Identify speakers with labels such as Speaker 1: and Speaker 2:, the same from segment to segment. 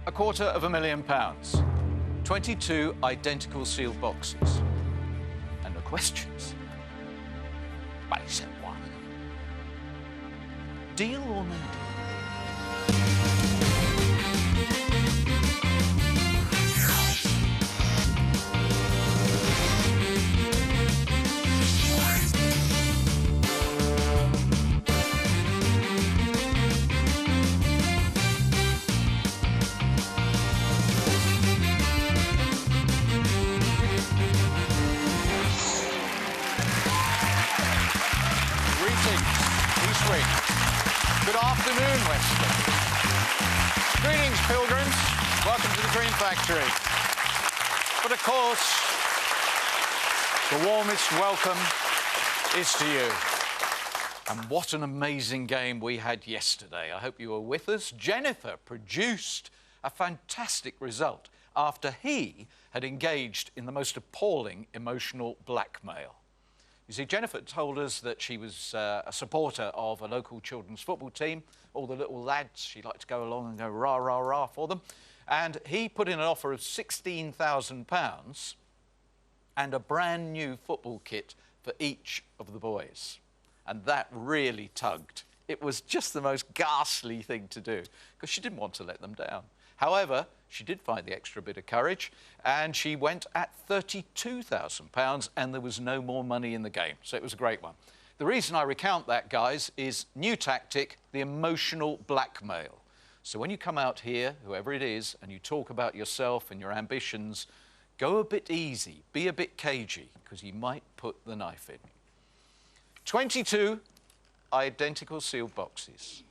Speaker 1: £250,000. 22 identical sealed boxes. And the questions? Basic one. Deal or no deal? Good afternoon, Weston. Greetings, pilgrims. Welcome to the Green Factory. But of course, the warmest welcome is to you. And what an amazing game we had yesterday. I hope you were with us. Jennifer produced a fantastic result after he had engaged in the most appalling emotional blackmail. You see, Jennifer told us that she was a supporter of a local children's football team. All the little lads, she liked to go along and go rah, rah, rah for them. And he put in an offer of £16,000 and a brand new football kit for each of the boys. And that really tugged. It was just the most ghastly thing to do because she didn't want to let them down. However, she did find the extra bit of courage and she went at £32,000 and there was no more money in the game. So it was a great one. The reason I recount that, guys, is new tactic, the emotional blackmail. So when you come out here, whoever it is, and you talk about yourself and your ambitions, go a bit easy, be a bit cagey, because he might put the knife in. 22 identical sealed boxes.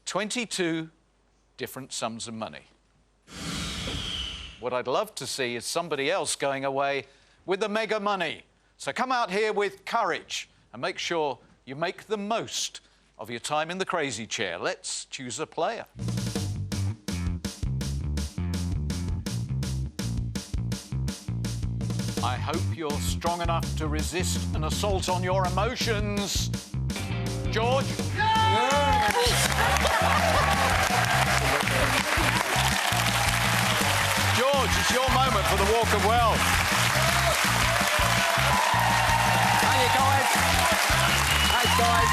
Speaker 1: 22 different sums of money. What I'd love to see is somebody else going away with the mega money. So come out here with courage and make sure you make the most of your time in the crazy chair. Let's choose a player. I hope you're strong enough to resist an assault on your emotions. George? George, it's your moment for the Walk of Wealth.
Speaker 2: Hi, guys. Hi, guys.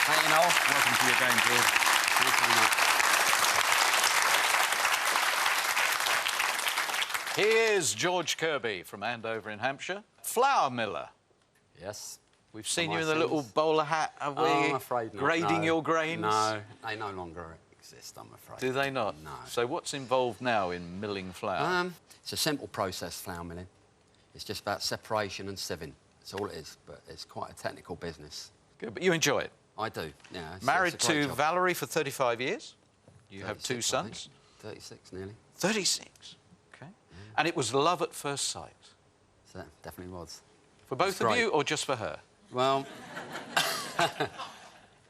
Speaker 2: Hey, you know, welcome to your game, George. Thanks very much.
Speaker 1: Here's George Kirby from Andover in Hampshire. Flour miller.
Speaker 2: Yes.
Speaker 1: We've seen you in the little bowler hat, have we?
Speaker 2: Oh, I'm afraid not.
Speaker 1: Grading
Speaker 2: no.
Speaker 1: your grains?
Speaker 2: No, they no longer exist, I'm afraid.
Speaker 1: Do they not?
Speaker 2: No.
Speaker 1: So what's involved now in milling flour?
Speaker 2: It's a simple process, flour milling. It's just about separation and sieving. That's all it is, but it's quite a technical business.
Speaker 1: Good, but you enjoy it?
Speaker 2: I do, yeah.
Speaker 1: Married
Speaker 2: it's a great
Speaker 1: to
Speaker 2: job.
Speaker 1: Valerie for 35 years? You have 2
Speaker 2: 36,
Speaker 1: sons?
Speaker 2: 36, nearly.
Speaker 1: 36? OK. And it was love at first sight?
Speaker 2: So that definitely was.
Speaker 1: For both of you or just for her?
Speaker 2: Well,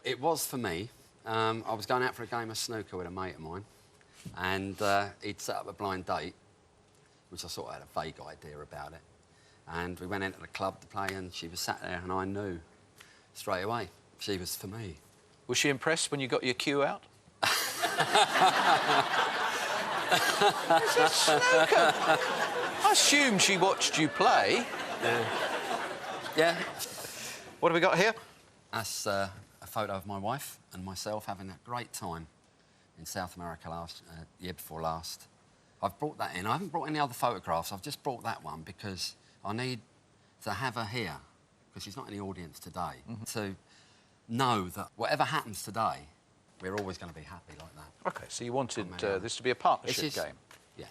Speaker 2: it was for me. I was going out for a game of snooker with a mate of mine, and he'd set up a blind date, which I sort of had a vague idea about it. And we went into the club to play, and she was sat there, and I knew straight away she was for me.
Speaker 1: Was she impressed when you got your cue out? Is it snooker? I assume she watched you play.
Speaker 2: Yeah.
Speaker 1: What have we got here?
Speaker 2: That's a photo of my wife and myself having a great time in South America year before last. I've brought that in. I haven't brought any other photographs. I've just brought that one because I need to have her here, because she's not in the audience today, to know that whatever happens today, we're always going to be happy like that.
Speaker 1: OK, so you wanted this to be a partnership game?
Speaker 2: Yeah.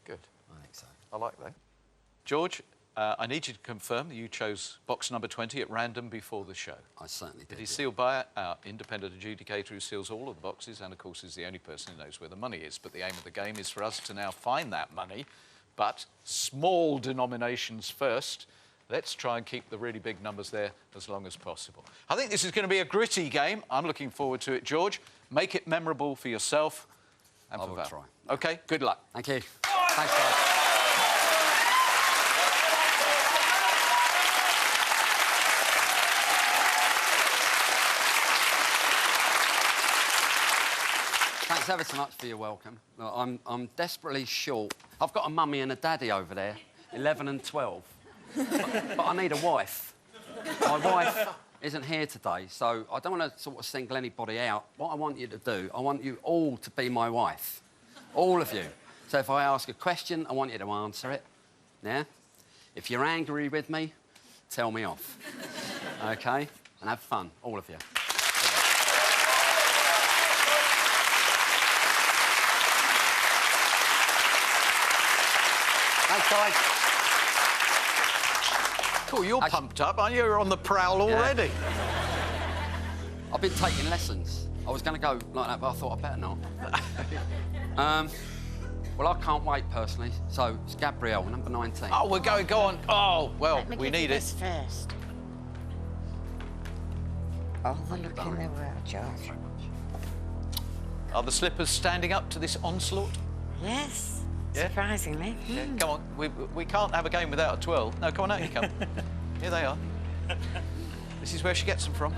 Speaker 1: Good.
Speaker 2: I think so.
Speaker 1: I like that. George, I need you to confirm that you chose box number 20 at random before the show.
Speaker 2: I certainly did.
Speaker 1: It is sealed by our independent adjudicator who seals all of the boxes and, of course, is the only person who knows where the money is. But the aim of the game is for us to now find that money, but small denominations first. Let's try and keep the really big numbers there as long as possible. I think this is going to be a gritty game. I'm looking forward to it, George. Make it memorable for yourself. and
Speaker 2: I
Speaker 1: for
Speaker 2: will
Speaker 1: Val.
Speaker 2: try.
Speaker 1: OK, good luck.
Speaker 2: Thank you. Thanks, guys. Thanks ever so much for your welcome. Look, I'm desperately short. I've got a mummy and a daddy over there, 11 and 12. but I need a wife. My wife isn't here today, so I don't want to sort of single anybody out. What I want you to do, I want you all to be my wife. All of you. So if I ask a question, I want you to answer it. Yeah? If you're angry with me, tell me off. OK? And have fun, all of you. Thanks, guys.
Speaker 1: Cool, you're pumped up, aren't you? You're on the prowl already.
Speaker 2: I've been taking lessons. I was going to go like that, but I thought I better not. Well, I can't wait, personally. So, it's Gabrielle, number 19.
Speaker 1: Oh, we're going, go on. Oh, well,
Speaker 3: Let me
Speaker 1: we
Speaker 3: give you
Speaker 1: need
Speaker 3: this
Speaker 1: it.
Speaker 3: first. Oh, the look in the world, George.
Speaker 1: Are the slippers standing up to this onslaught?
Speaker 3: Yes,
Speaker 1: Yeah?
Speaker 3: surprisingly.
Speaker 1: Yeah, come on. We can't have a game without a 12. No, come on out, you come. Here they are. This is where she gets them from.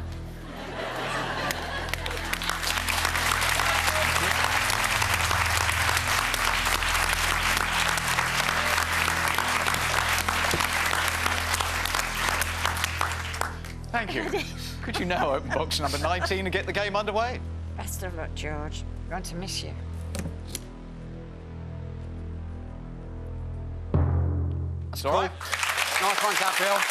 Speaker 1: Thank you. Could you now open box number 19 and get the game underway?
Speaker 3: Best of luck, George. I'm going to miss you.
Speaker 1: That's all right.
Speaker 2: Nice one, Gabrielle.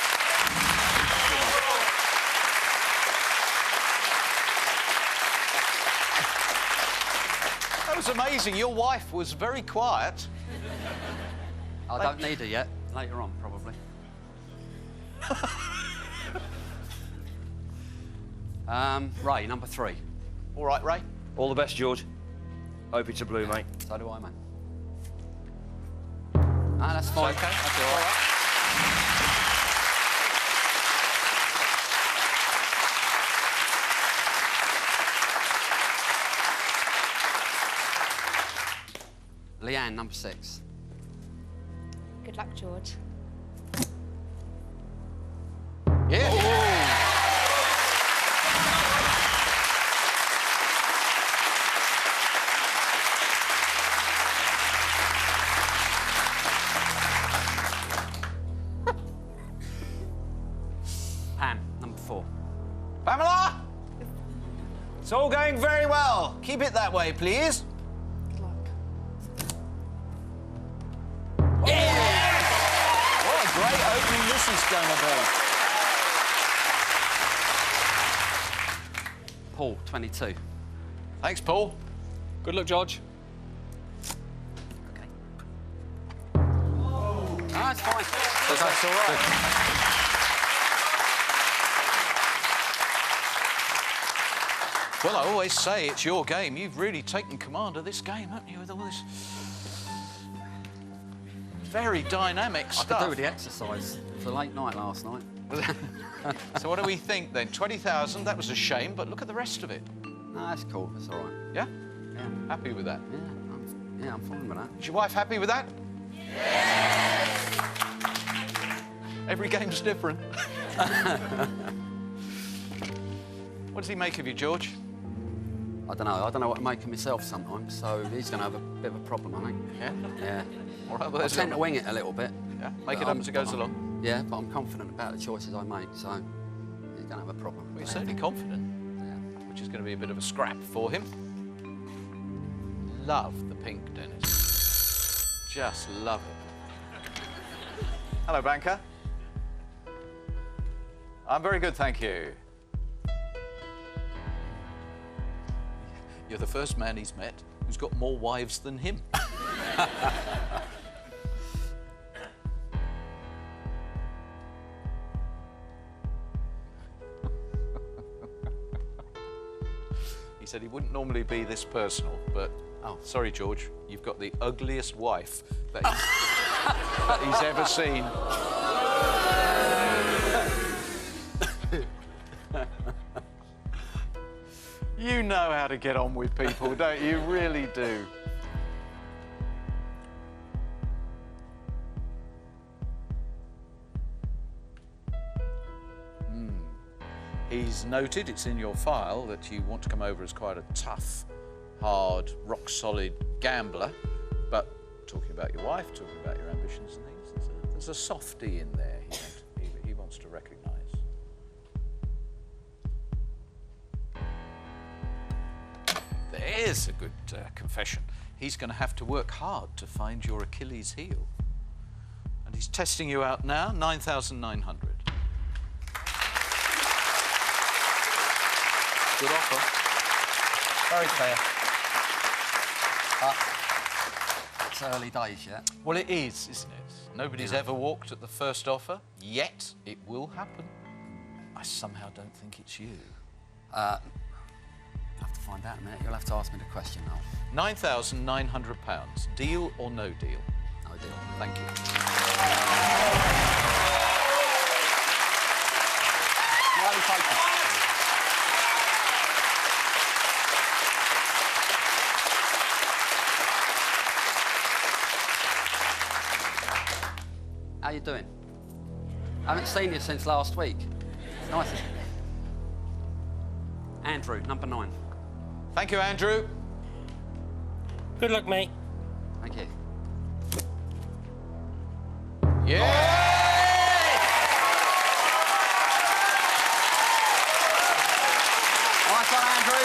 Speaker 1: That was amazing. Your wife was very quiet.
Speaker 2: I don't need her yet. Later on, probably. Ray, number 3.
Speaker 1: All right, Ray.
Speaker 4: All the best, George. Hope it's a blue, mate.
Speaker 2: So do I, mate. Ah, that's fine.
Speaker 1: Okay.
Speaker 2: That's all right. Leanne, number 6.
Speaker 5: Good luck, George.
Speaker 1: Yeah.
Speaker 2: Pam, number 4.
Speaker 1: Pamela! It's all going very well. Keep it that way, please.
Speaker 5: Good luck.
Speaker 1: What a great opening this is going to be.
Speaker 2: Paul, 22.
Speaker 1: Thanks, Paul.
Speaker 4: Good luck, George.
Speaker 2: Ah, it's fine.
Speaker 1: That's all right. Well, I always say it's your game. You've really taken command of this game, haven't you, with all this very dynamic
Speaker 2: I
Speaker 1: stuff.
Speaker 2: could do with the exercise. It was a late night last night.
Speaker 1: So what do we think, then? 20,000, that was a shame, but look at the rest of it.
Speaker 2: No, that's cool. That's all right.
Speaker 1: Yeah?
Speaker 2: Yeah,
Speaker 1: Happy with that?
Speaker 2: I'm fine with that.
Speaker 1: Is your wife happy with that? Every game's different. What does he make of you, George?
Speaker 2: I don't know. I don't know what to make of myself sometimes, so he's going to have a bit of a problem, I think.
Speaker 1: Yeah?
Speaker 2: Yeah.
Speaker 1: All right, well,
Speaker 2: I
Speaker 1: there's
Speaker 2: tend to
Speaker 1: a-
Speaker 2: wing it a little bit.
Speaker 1: Yeah, make
Speaker 2: but
Speaker 1: it up as it goes
Speaker 2: I'm-
Speaker 1: along.
Speaker 2: Yeah, but I'm confident about the choices I make, so he's going to have a problem.
Speaker 1: Well, you're certainly confident,
Speaker 2: Yeah.
Speaker 1: which is going to be a bit of a scrap for him. Love the pink, Dennis. Just love it. Hello, banker. I'm very good, thank you. You're the first man he's met who's got more wives than him. He said he wouldn't normally be this personal, but sorry, George, you've got the ugliest wife that he's ever seen. You know how to get on with people, don't you? You really do. He's noted, it's in your file, that you want to come over as quite a tough, hard, rock-solid gambler. But talking about your wife, talking about your ambitions and things, there's a softie in there he wants to recognise. There's a good confession. He's going to have to work hard to find your Achilles heel. And he's testing you out now, 9,900. Good offer.
Speaker 2: Very fair. It's early days yet.
Speaker 1: Well, it is, isn't it? Nobody's ever walked at the first offer, yet it will happen. I somehow don't think it's you.
Speaker 2: I'll have to find out in a minute. You'll have to ask me the question now.
Speaker 1: £9,900. Deal or no deal?
Speaker 2: No deal.
Speaker 1: Thank you.
Speaker 2: Highly focused. How you doing? I haven't seen you since last week. It's nice. Andrew, number 9.
Speaker 1: Thank you, Andrew.
Speaker 4: Good luck, mate.
Speaker 2: Thank you.
Speaker 1: Yeah!
Speaker 2: Nice one, Andrew.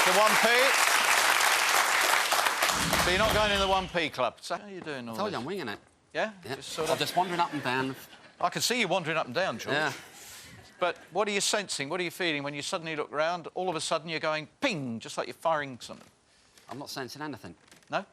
Speaker 1: The 1p. So you're not going in the 1p club. So how are you doing all
Speaker 2: I told
Speaker 1: this?
Speaker 2: you I'm winging it.
Speaker 1: Yeah?
Speaker 2: Yeah.
Speaker 1: Just sort
Speaker 2: I'm
Speaker 1: of...
Speaker 2: just wandering up and down.
Speaker 1: I can see you wandering up and down, George.
Speaker 2: Yeah.
Speaker 1: But what are you sensing? What are you feeling when you suddenly look round? All of a sudden you're going ping, just like you're firing something.
Speaker 2: I'm not sensing anything.
Speaker 1: No?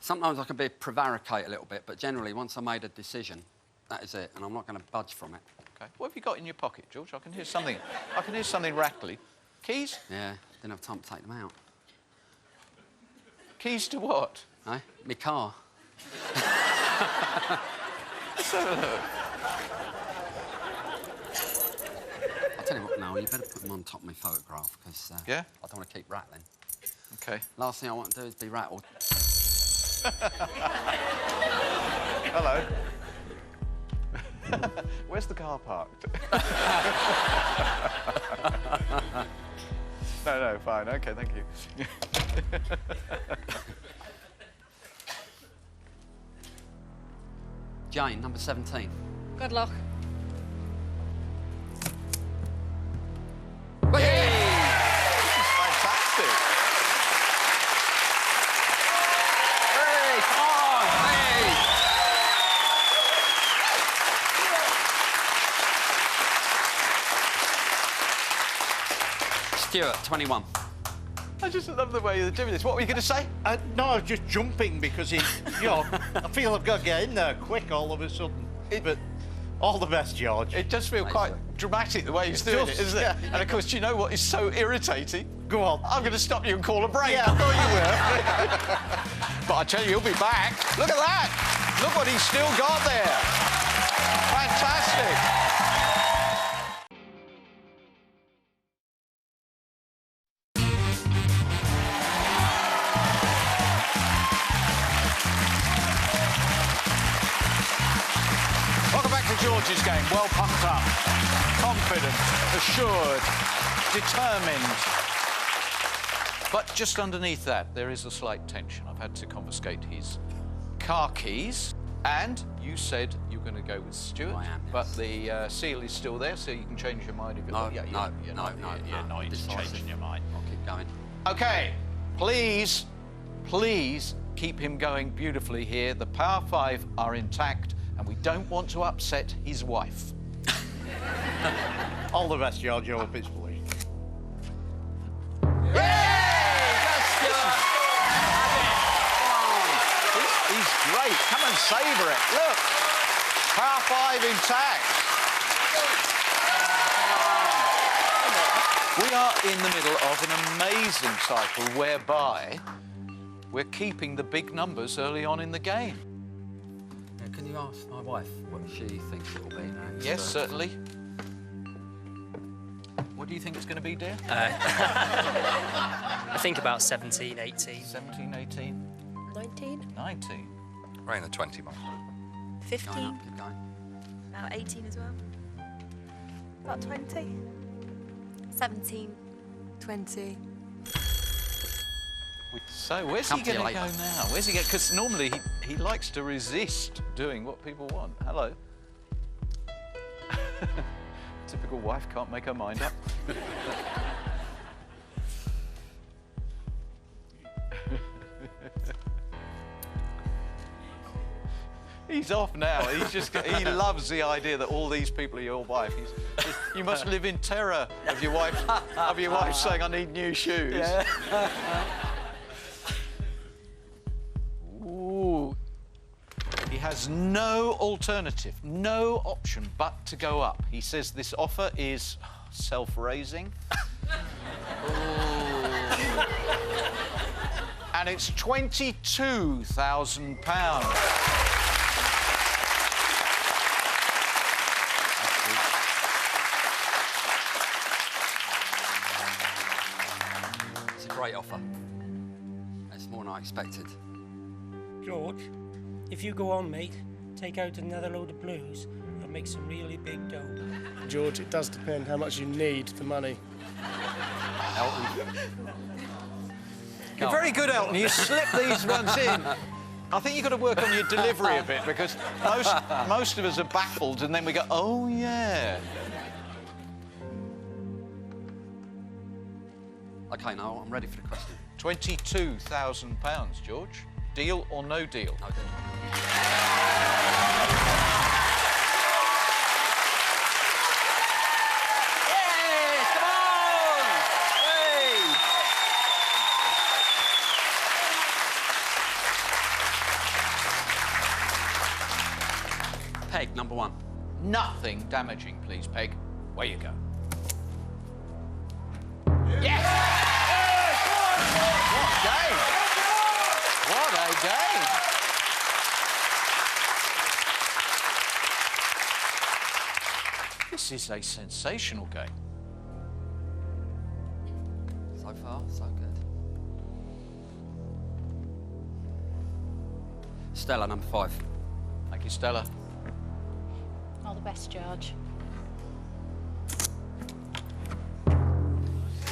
Speaker 2: Sometimes I can prevaricate a little bit, but generally, once I made a decision, that is it, and I'm not going to budge from it.
Speaker 1: Okay. What have you got in your pocket, George? I can hear something. I can hear something rattly. Keys?
Speaker 2: Yeah, didn't have time to take them out.
Speaker 1: Keys to what?
Speaker 2: No, my car.
Speaker 1: Let's have a look.
Speaker 2: I'll tell you what, Noel, you better put them on top of my photograph, because
Speaker 1: Yeah?
Speaker 2: I don't want to keep rattling.
Speaker 1: Okay.
Speaker 2: Last thing I want to do is be rattled.
Speaker 1: Hello. Where's the car parked? No, fine. OK, thank you.
Speaker 2: Jane, number 17.
Speaker 5: Good luck.
Speaker 1: Fantastic.
Speaker 2: Hey, come on, hey! Stuart, 21.
Speaker 1: I just love the way you're doing this. What were you going to say?
Speaker 6: No, I was just jumping because I feel I've got to get in there quick all of a sudden. But all the best, George.
Speaker 1: It does feel quite dramatic the way he's doing it, isn't it?
Speaker 6: yeah.
Speaker 1: And of course, do you know what is so irritating?
Speaker 6: Go on.
Speaker 1: I'm going to stop you and call a break.
Speaker 6: Yeah, I thought you were.
Speaker 1: But I tell you, he'll be back. Look at that. Look what he's still got there. Fantastic. Welcome back to George's game. Well pumped up, confident, assured, determined. But just underneath that, there is a slight tension. I've had to confiscate his car keys. And you said you were going to go with Stuart.
Speaker 2: I am, yes.
Speaker 1: But the seal is still there, so you can change your mind if you
Speaker 2: No,
Speaker 1: like. You're not
Speaker 2: Decisive.
Speaker 1: changing your mind.
Speaker 2: I'll keep going.
Speaker 1: OK, please keep him going beautifully here. The Power 5 are intact, and we don't want to upset his wife.
Speaker 6: All the best, George. I hope it's pleased.
Speaker 1: He's great. Come and savour it. Look, Power 5 intact. We are in the middle of an amazing cycle whereby we're keeping the big numbers early on in the game.
Speaker 2: Can you ask my wife what she thinks it will be now?
Speaker 1: Yes, certainly. What do you think it's going to be, dear?
Speaker 7: I think about 17, 18.
Speaker 1: 17, 18,
Speaker 5: 19.
Speaker 1: 19.
Speaker 8: We're in the 20 mark.
Speaker 2: Going
Speaker 5: 15.
Speaker 2: up, keep going.
Speaker 5: About 18 as well. About 20. 17. 20.
Speaker 6: So where's
Speaker 2: Come
Speaker 6: he
Speaker 2: to you
Speaker 6: going to go
Speaker 2: later.
Speaker 6: now? Where's he going? Because normally he likes to resist doing what people want. Hello. Typical wife can't make her mind up. He's off now. He loves the idea that all these people are your wife. You must live in terror of your wife saying, "I need new shoes." Ooh. He has no alternative, no option but to go up. He says this offer is self-raising. And it's £22,000.
Speaker 2: It's a great offer. It's more than I expected.
Speaker 4: George, if you go on, mate, take out another load of blues and make some really big dough.
Speaker 7: George, it does depend how much you need for money.
Speaker 2: Elton.
Speaker 6: You're very good, Elton. You slip these ones in. I think you've got to work on your delivery a bit because most of us are baffled and then we go, "Oh, yeah."
Speaker 2: OK, now I'm ready for the question.
Speaker 6: £22,000, George. Deal or no deal?
Speaker 2: No, deal. Yes, come on! Hey! Peg, number one.
Speaker 6: Nothing damaging, please, Peg. Where you go. Yes! What a game! What a game! This is a sensational game.
Speaker 2: So far, so good. Stella, number five.
Speaker 6: Thank you, Stella.
Speaker 5: All the best, George.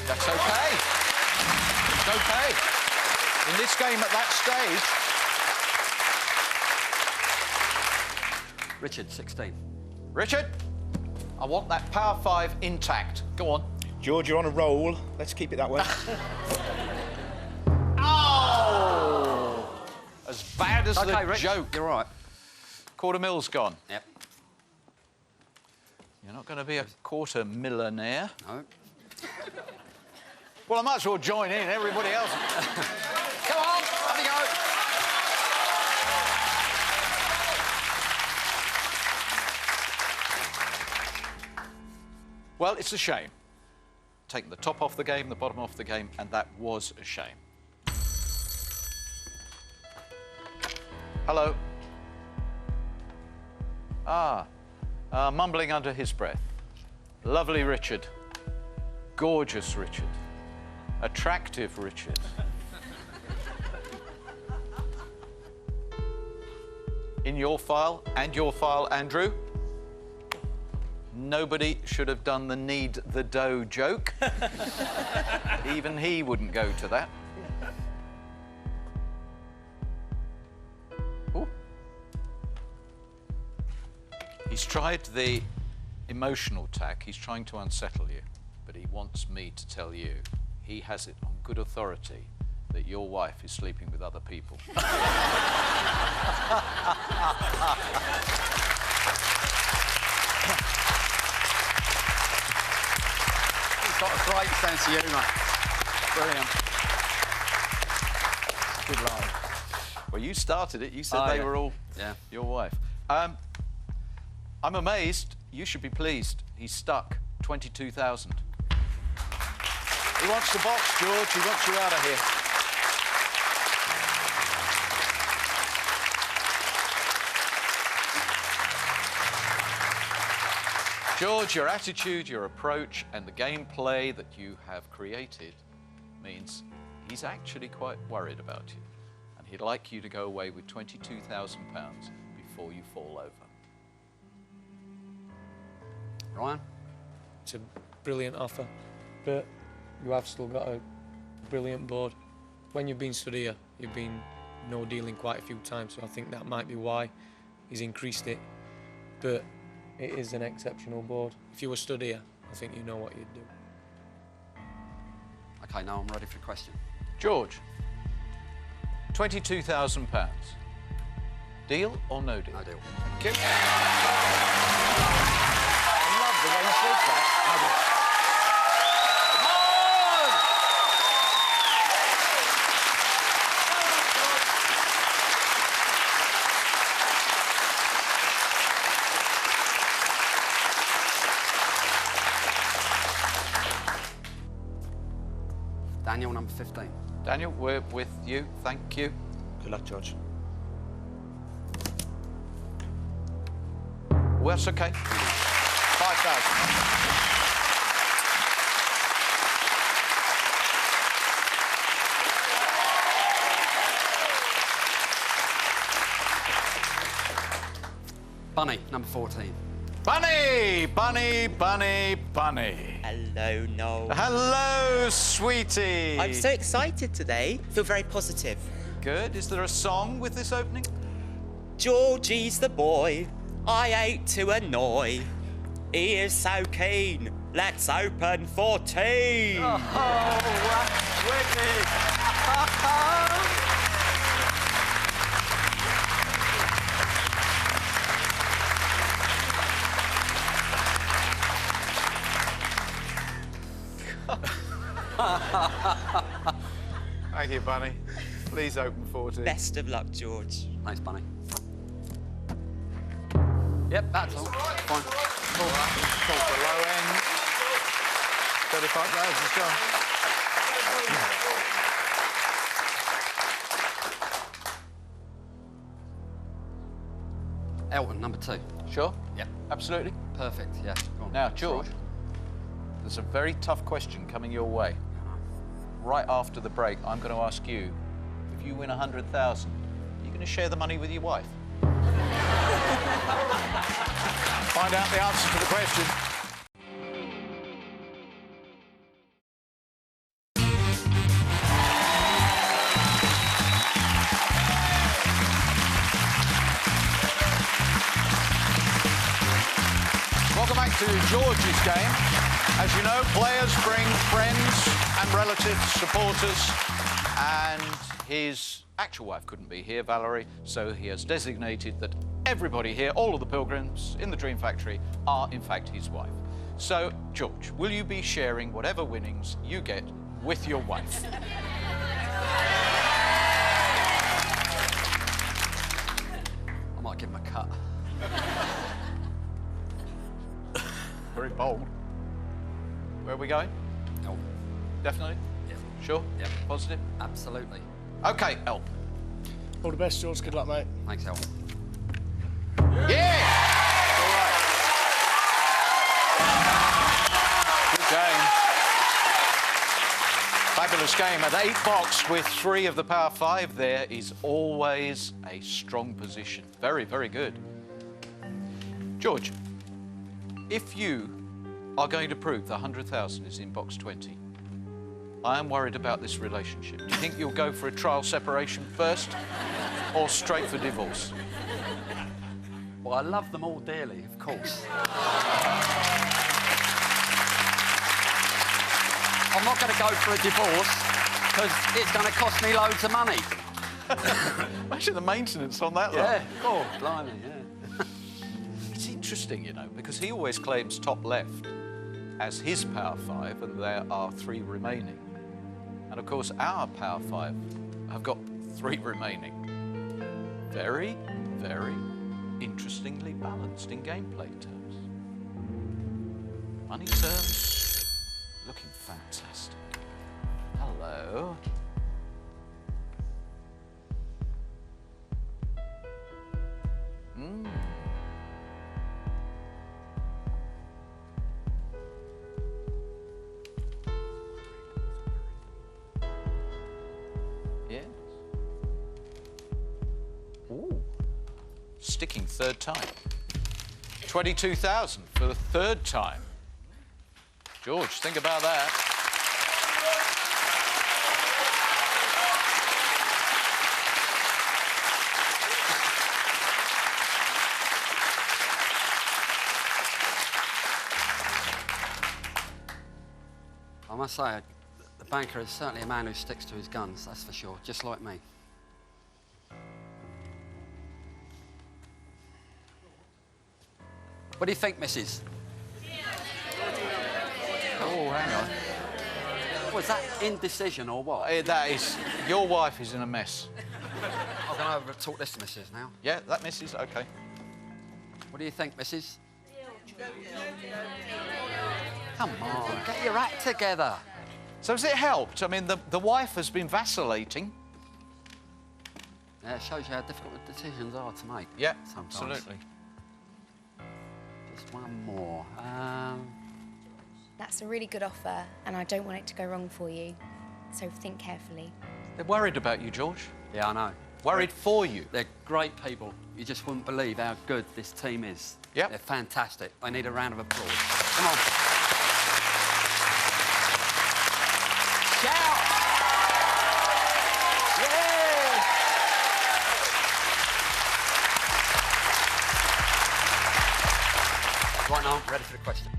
Speaker 6: That's okay. It's okay. In this game at that stage.
Speaker 2: Richard, 16.
Speaker 6: Richard, I want that power 5 intact. Go on.
Speaker 7: George, you're on a roll. Let's keep it that way.
Speaker 6: Oh! As bad as
Speaker 2: OK,
Speaker 6: the
Speaker 2: Rich,
Speaker 6: joke.
Speaker 2: you're right.
Speaker 6: Quarter mill's gone.
Speaker 2: Yep.
Speaker 6: You're not going to be a quarter millionaire.
Speaker 2: No.
Speaker 6: Well, I might as well join in. Everybody else.
Speaker 2: Come on, up you go.
Speaker 6: Well, it's a shame. Taking the top off the game, the bottom off the game, and that was a shame. Hello. Mumbling under his breath. Lovely Richard. Gorgeous Richard. Attractive Richard. In your file, and your file, Andrew, nobody should have done the need the dough joke. Even he wouldn't go to that. Ooh. He's tried the emotional tack. He's trying to unsettle you, but he wants me to tell you he has it on good authority that your wife is sleeping with other people.
Speaker 2: He's got a great sense of humour. Brilliant.
Speaker 6: Good line. Well, you started it. You said they were all your wife. I'm amazed. You should be pleased. He's stuck. 22,000. He wants the box, George. He wants you out of here. George, your attitude, your approach, and the gameplay that you have created means he's actually quite worried about you. And he'd like you to go away with £22,000 before you fall over?
Speaker 2: Ryan?
Speaker 8: It's a brilliant offer, but you have still got a brilliant board. When you've been stood here, you've been no dealing quite a few times, so I think that might be why he's increased it. But it is an exceptional board. If you were stood here, I think you know what you'd do.
Speaker 2: OK, now I'm ready for the question.
Speaker 6: George, £22,000. Deal or no deal?
Speaker 2: No deal.
Speaker 6: Thank you. I love the way he says that. No deal.
Speaker 2: Daniel, number 15.
Speaker 6: Daniel, we're with you. Thank you.
Speaker 7: Good luck, George.
Speaker 6: Well, that's okay. 5,000.
Speaker 2: Bunny, number 14.
Speaker 6: Bunny, Bunny, Bunny, Bunny.
Speaker 9: Hello, Noel.
Speaker 6: Hello, sweetie.
Speaker 9: I'm so excited today. Feel very positive.
Speaker 6: Good. Is there a song with this opening?
Speaker 9: Georgie's the boy I hate to annoy. He is so keen. Let's open 14.
Speaker 6: Oh, that's wicked. Thank you, Bunny. Please open 14.
Speaker 9: Best of luck, George.
Speaker 2: Thanks, Bunny. Yep, that's all. Fine.
Speaker 6: Cool. Cool for low end. 35,000's gone.
Speaker 2: Elton, number 2.
Speaker 6: Sure?
Speaker 2: Yep.
Speaker 6: Absolutely.
Speaker 2: Perfect, yeah. Go on.
Speaker 6: Now, George,
Speaker 2: Right.
Speaker 6: there's a very tough question coming your way. Right after the break, I'm going to ask you, if you win 100,000, you're going to share the money with your wife? Find out the answer to the question. Welcome back to George's game. As you know, players bring friends and relatives, supporters, and his actual wife couldn't be here, Valerie, so he has designated that everybody here, all of the pilgrims in the Dream Factory, are in fact his wife. So, George, will you be sharing whatever winnings you get with your wife?
Speaker 2: I might give him a cut.
Speaker 6: Very bold. Where are we going?
Speaker 2: Elton.
Speaker 6: Definitely?
Speaker 2: Yeah.
Speaker 6: Sure?
Speaker 2: Yep.
Speaker 6: Positive?
Speaker 2: Absolutely.
Speaker 6: OK, Elp.
Speaker 7: All the best, George. Good luck, mate.
Speaker 2: Thanks, Elton.
Speaker 6: Yeah! All right. Good game. Fabulous game. At 8 box with 3 of the Power 5 there is always a strong position. Very, very good. George, if you are going to prove the 100,000 is in box 20, I am worried about this relationship. Do you think you'll go for a trial separation first or straight for divorce?
Speaker 2: Well, I love them all dearly, of course. I'm not going to go for a divorce because it's going to cost me loads of money.
Speaker 6: Imagine the maintenance on that lot.
Speaker 2: Yeah, oh, blimey, yeah.
Speaker 6: It's interesting, you know, because he always claims top left as his Power 5, and there are 3 remaining. And of course, our Power 5 have got 3 remaining. Very, very interestingly balanced in gameplay terms. Money terms, looking fantastic. Hello. sticking third time. 22,000 for the third time. George, think about that.
Speaker 2: I must say, the banker is certainly a man who sticks to his guns, that's for sure, just like me. What do you think, Mrs.?
Speaker 6: Oh, hang on.
Speaker 2: Was that indecision or what?
Speaker 6: That is... Your wife is in a mess.
Speaker 2: I'm going to talk this to Mrs. now.
Speaker 6: Yeah, that misses, OK.
Speaker 2: What do you think, Mrs.? Come on, get your act together.
Speaker 6: So has it helped? I mean, the wife has been vacillating.
Speaker 2: Yeah, it shows you how difficult the decisions are to make.
Speaker 6: Yeah,
Speaker 2: sometimes.
Speaker 6: absolutely.
Speaker 2: Just one more.
Speaker 10: That's a really good offer, and I don't want it to go wrong for you. So think carefully.
Speaker 6: They're worried about you, George.
Speaker 2: Yeah, I know.
Speaker 6: Worried for you.
Speaker 2: They're great people. You just wouldn't believe how good this team is.
Speaker 6: Yep.
Speaker 2: They're fantastic. I need a round of applause. Come on. Shout! Yeah! Right now, ready for the question.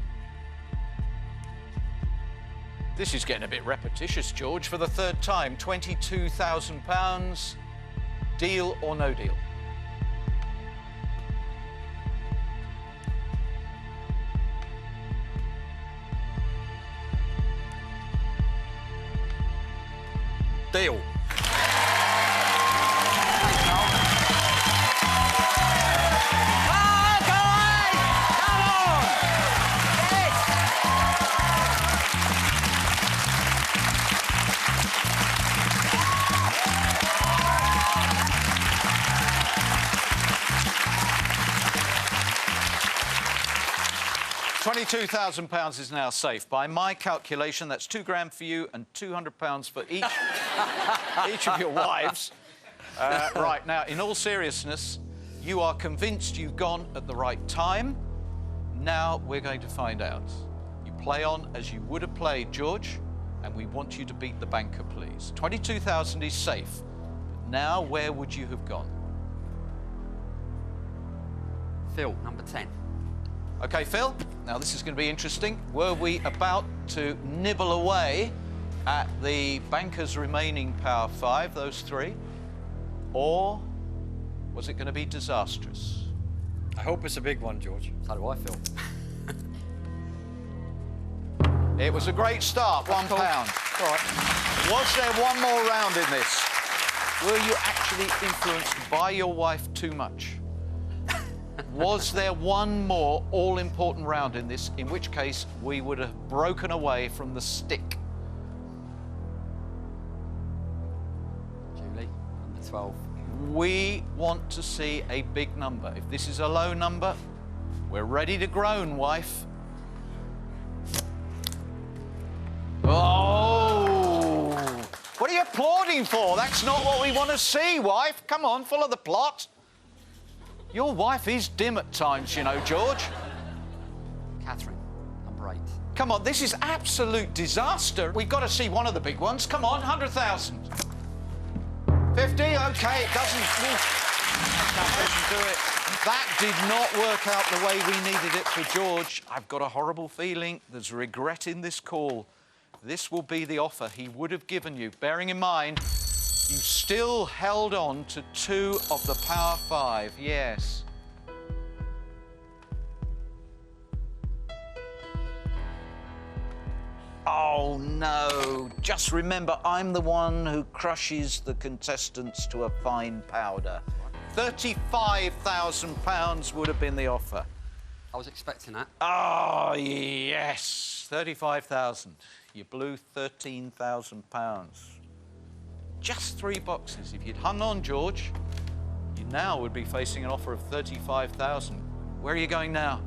Speaker 6: This is getting a bit repetitious, George. For the third time, £22,000. Deal or no deal?
Speaker 2: Deal.
Speaker 6: £22,000 is now safe. By my calculation, that's £2 grand for you and £200 for each, each of your wives. Right, now, in all seriousness, you are convinced you've gone at the right time. Now we're going to find out. You play on as you would have played, George, and we want you to beat the banker, please. 22,000 is safe. Now, where would you have gone?
Speaker 2: Phil, number 10.
Speaker 6: OK, Phil, now this is going to be interesting. Were we about to nibble away at the bankers' remaining Power 5, those three, or was it going to be disastrous?
Speaker 11: I hope it's a big one, George.
Speaker 2: So do I, Phil.
Speaker 6: It was a great start, £1.
Speaker 2: All right.
Speaker 6: Was there one more round in this? Were you actually influenced by your wife too much? Was there one more all-important round in this, in which case we would have broken away from the stick?
Speaker 2: Julie, number 12.
Speaker 6: We want to see a big number. If this is a low number, we're ready to groan, wife. Oh! What are you applauding for? That's not what we want to see, wife. Come on, follow the plot. Your wife is dim at times, you know, George.
Speaker 2: Catherine, number 8.
Speaker 6: Come on, this is absolute disaster. We've got to see one of the big ones. Come on, 100,000. 50, OK, it doesn't do it. That did not work out the way we needed it for George. I've got a horrible feeling there's regret in this call. This will be the offer he would have given you, bearing in mind you still held on to 2 of the Power 5, yes. Oh, no. Just remember, I'm the one who crushes the contestants to a fine powder. £35,000 would have been the offer.
Speaker 2: I was expecting that.
Speaker 6: Oh, yes. 35,000. You blew £13,000. Just 3 boxes. If you'd hung on, George, you now would be facing an offer of 35,000. Where are you going now?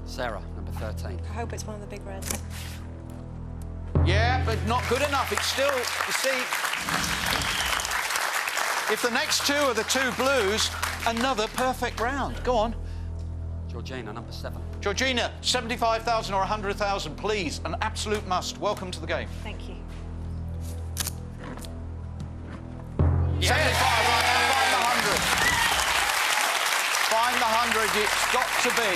Speaker 2: Sarah, number 13.
Speaker 5: I hope it's one of the big reds.
Speaker 6: Yeah, but not good enough. It's still, you see, if the next 2 are the 2 blues, Another perfect round. Go on.
Speaker 2: Georgina, number 7.
Speaker 6: Georgina, 75,000 or 100,000, please. An absolute must. Welcome to the game.
Speaker 5: Thank you.
Speaker 6: 75, right, find the 100. Find the 100, it's got to be.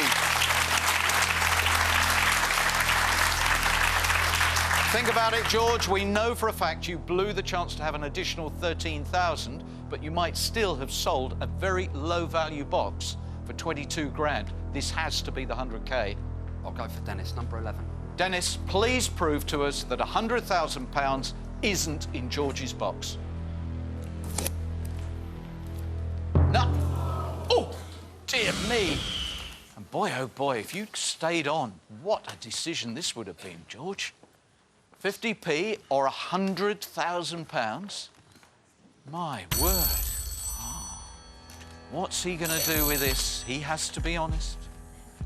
Speaker 6: Think about it, George. We know for a fact you blew the chance to have an additional 13,000, but you might still have sold a very low-value box for 22 grand. This has to be the 100K.
Speaker 2: I'll go for Dennis, number 11.
Speaker 6: Dennis, please prove to us that £100,000 isn't in George's box. No. Oh, dear me. And boy, oh boy, if you'd stayed on, what a decision this would have been, George. 50p or £100,000? My word. Oh. What's he going to do with this? He has to be honest.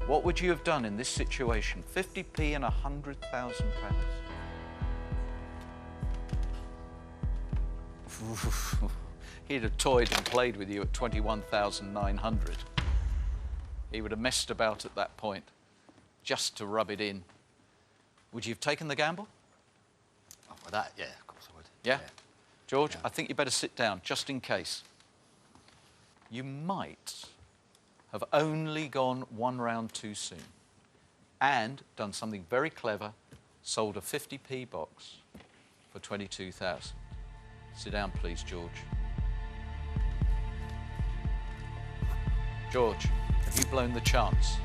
Speaker 6: What would you have done in this situation? 50p and £100,000? He'd have toyed and played with you at 21,900. He would have messed about at that point, just to rub it in. Would you have taken the gamble?
Speaker 2: Oh, for that, yeah, of course I would.
Speaker 6: Yeah? George, I think you better sit down, just in case. You might have only gone one round too soon and done something very clever, sold a 50p box for 22,000. Sit down, please, George. George, have you blown the chance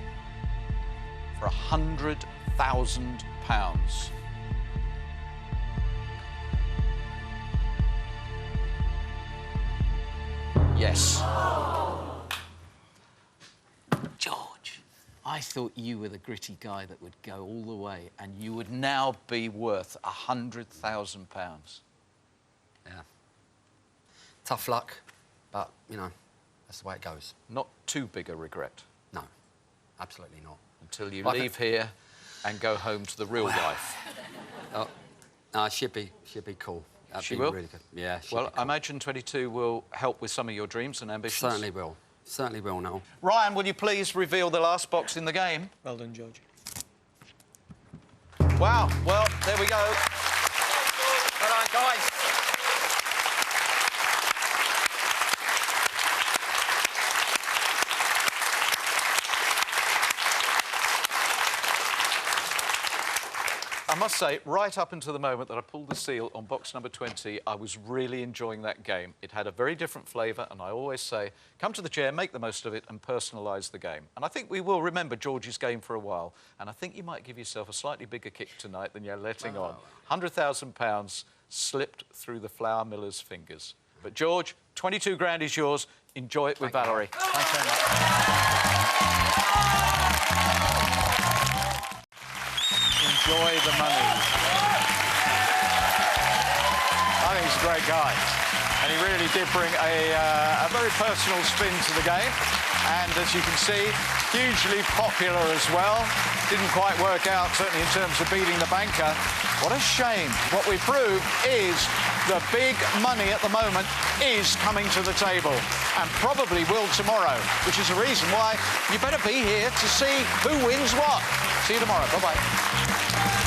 Speaker 6: for £100,000? Yes. George, I thought you were the gritty guy that would go all the way, and you would now be worth £100,000.
Speaker 2: Yeah. Tough luck, but, you know, that's the way it goes.
Speaker 6: Not too big a regret.
Speaker 2: No, absolutely not.
Speaker 6: Until you leave here and go home to the real life.
Speaker 2: She'd be cool. That'd
Speaker 6: She
Speaker 2: be
Speaker 6: will?
Speaker 2: really good. Yeah, she'd
Speaker 6: Well,
Speaker 2: be cool.
Speaker 6: I imagine 22 will help with some of your dreams and ambitions.
Speaker 2: Certainly will. Certainly will, Noel.
Speaker 6: Ryan, will you please reveal the last box in the game?
Speaker 8: Well done, George.
Speaker 6: Wow, well, there we go.
Speaker 2: Well done, guys.
Speaker 6: I must say, right up until the moment that I pulled the seal on box number 20, I was really enjoying that game. It had a very different flavour, and I always say, come to the chair, make the most of it, and personalise the game. And I think we will remember George's game for a while, and I think you might give yourself a slightly bigger kick tonight than you're letting on. £100,000 slipped through the flour miller's fingers. But George, 22 grand is yours. Enjoy it with Valerie. Thanks very much. Enjoy the money.
Speaker 1: I think he's a great guy. And he really did bring a very personal spin to the game. And as you can see, hugely popular as well. Didn't quite work out, certainly in terms of beating the banker. What a shame. What we proved is the big money at the moment is coming to the table and probably will tomorrow, which is a reason why you better be here to see who wins what. See you tomorrow. Bye-bye.